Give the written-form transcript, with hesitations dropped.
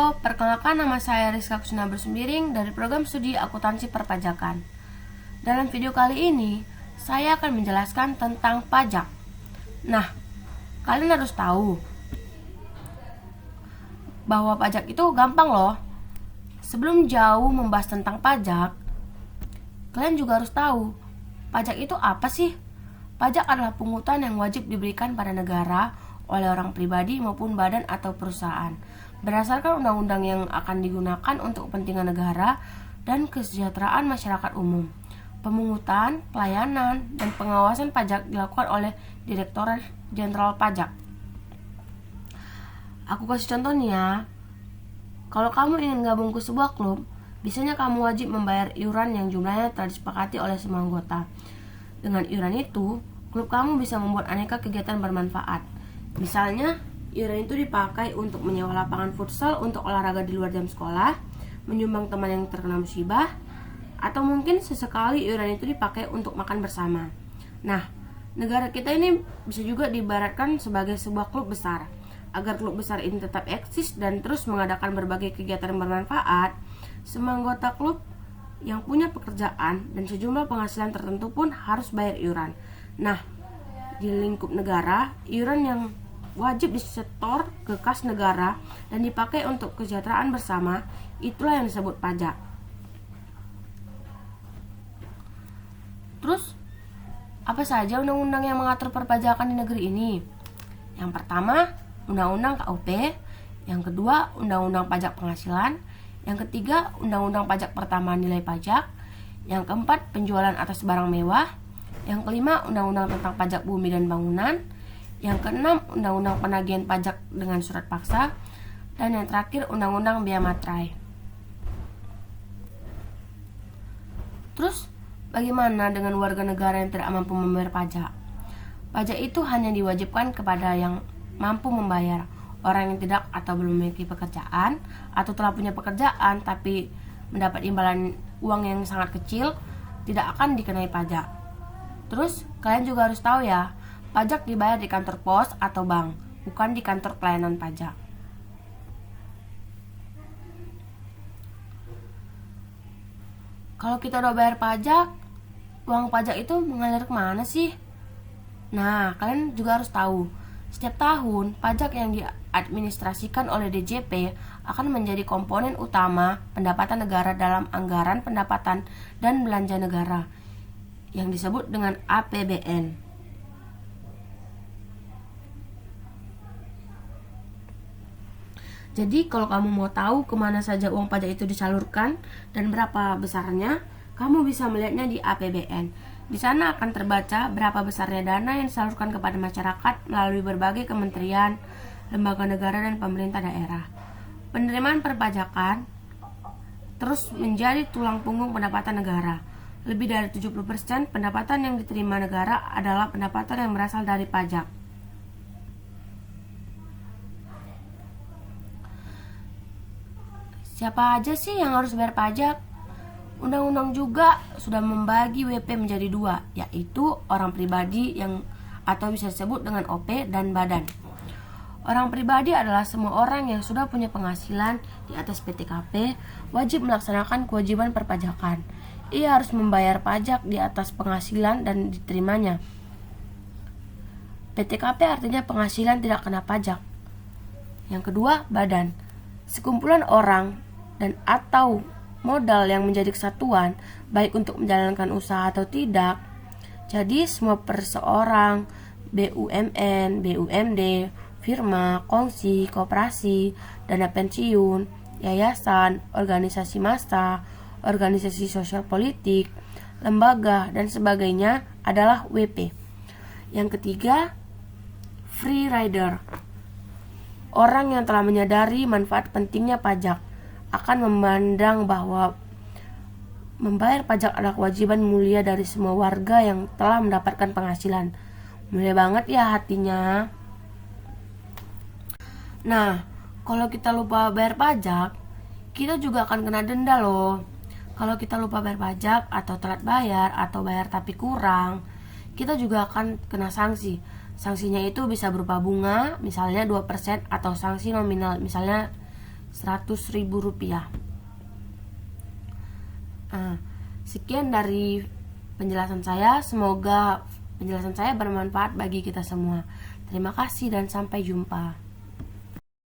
Halo, perkenalkan nama saya Rizka Kusina Bersumbiring dari program studi akuntansi perpajakan. Dalam video kali ini, saya akan menjelaskan tentang pajak. Nah, kalian harus tahu bahwa pajak itu gampang loh. Sebelum jauh membahas tentang pajak, kalian juga harus tahu, pajak itu apa sih? Pajak adalah pungutan yang wajib diberikan pada negara oleh orang pribadi maupun badan atau perusahaan berdasarkan undang-undang yang akan digunakan untuk kepentingan negara dan kesejahteraan masyarakat umum. Pemungutan, pelayanan, dan pengawasan pajak dilakukan oleh Direktorat Jenderal Pajak. Aku kasih contoh nih ya. Kalau kamu ingin gabung ke sebuah klub, biasanya kamu wajib membayar iuran yang jumlahnya telah disepakati oleh semua anggota. Dengan iuran itu, klub kamu bisa membuat aneka kegiatan bermanfaat. Misalnya, iuran itu dipakai untuk menyewa lapangan futsal untuk olahraga di luar jam sekolah, menyumbang teman yang terkena musibah, atau mungkin sesekali iuran itu dipakai untuk makan bersama. Nah, negara kita ini bisa juga diibaratkan sebagai sebuah klub besar. Agar klub besar ini tetap eksis dan terus mengadakan berbagai kegiatan yang bermanfaat, semua anggota klub yang punya pekerjaan dan sejumlah penghasilan tertentu pun harus bayar iuran. Nah, di lingkup negara, iuran yang wajib disetor ke kas negara dan dipakai untuk kesejahteraan bersama, itulah yang disebut pajak. Terus, apa saja undang-undang yang mengatur perpajakan di negeri ini? Yang pertama, Undang-Undang KUP. Yang kedua, Undang-Undang Pajak Penghasilan. Yang ketiga, Undang-Undang Pajak Pertambahan Nilai Pajak. Yang keempat, Penjualan atas barang mewah. Yang kelima, Undang-Undang tentang Pajak Bumi dan Bangunan. Yang keenam, Undang-Undang Penagihan Pajak dengan Surat Paksa. Dan yang terakhir, Undang-Undang Bea Materai. Terus, bagaimana dengan warga negara yang tidak mampu membayar pajak? Pajak itu hanya diwajibkan kepada yang mampu membayar. Orang yang tidak atau belum memiliki pekerjaan, atau telah punya pekerjaan tapi mendapat imbalan uang yang sangat kecil, tidak akan dikenai pajak. Terus, kalian juga harus tahu ya, pajak dibayar di kantor pos atau bank, bukan di kantor pelayanan pajak. Kalau kita udah bayar pajak, uang pajak itu mengalir kemana sih? Nah, kalian juga harus tahu, setiap tahun pajak yang diadministrasikan oleh DJP akan menjadi komponen utama pendapatan negara dalam anggaran pendapatan dan belanja negara yang disebut dengan APBN. Jadi kalau kamu mau tahu kemana saja uang pajak itu disalurkan dan berapa besarnya, kamu bisa melihatnya di APBN. Di sana akan terbaca berapa besarnya dana yang disalurkan kepada masyarakat melalui berbagai kementerian, lembaga negara, dan pemerintah daerah. Penerimaan perpajakan terus menjadi tulang punggung pendapatan negara. Lebih dari 70% pendapatan yang diterima negara adalah pendapatan yang berasal dari pajak. Siapa aja sih yang harus bayar pajak? Undang-undang juga sudah membagi WP menjadi dua, yaitu orang pribadi yang atau bisa disebut dengan OP dan badan. Orang pribadi adalah semua orang yang sudah punya penghasilan di atas PTKP, wajib melaksanakan kewajiban perpajakan. Ia harus membayar pajak di atas penghasilan dan diterimanya. PTKP artinya penghasilan tidak kena pajak. Yang kedua, badan. Sekumpulan orang dan atau modal yang menjadi kesatuan, baik untuk menjalankan usaha atau tidak. Jadi semua perseorang, BUMN, BUMD, firma, kongsi, koperasi, dana pensiun, yayasan, organisasi massa, organisasi sosial politik, lembaga, dan sebagainya adalah WP. Yang ketiga, free rider. Orang yang telah menyadari manfaat pentingnya pajak akan memandang bahwa membayar pajak adalah kewajiban mulia dari semua warga yang telah mendapatkan penghasilan. Mulia banget ya hatinya. Nah, kalau kita lupa bayar pajak, kita juga akan kena denda loh. Kalau kita lupa bayar pajak atau telat bayar atau bayar tapi kurang, kita juga akan kena sanksi. Sanksinya itu bisa berupa bunga, misalnya 2%, atau sanksi nominal, misalnya Rp100.000. Sekian dari penjelasan saya. Semoga penjelasan saya bermanfaat bagi kita semua. Terima kasih dan sampai jumpa.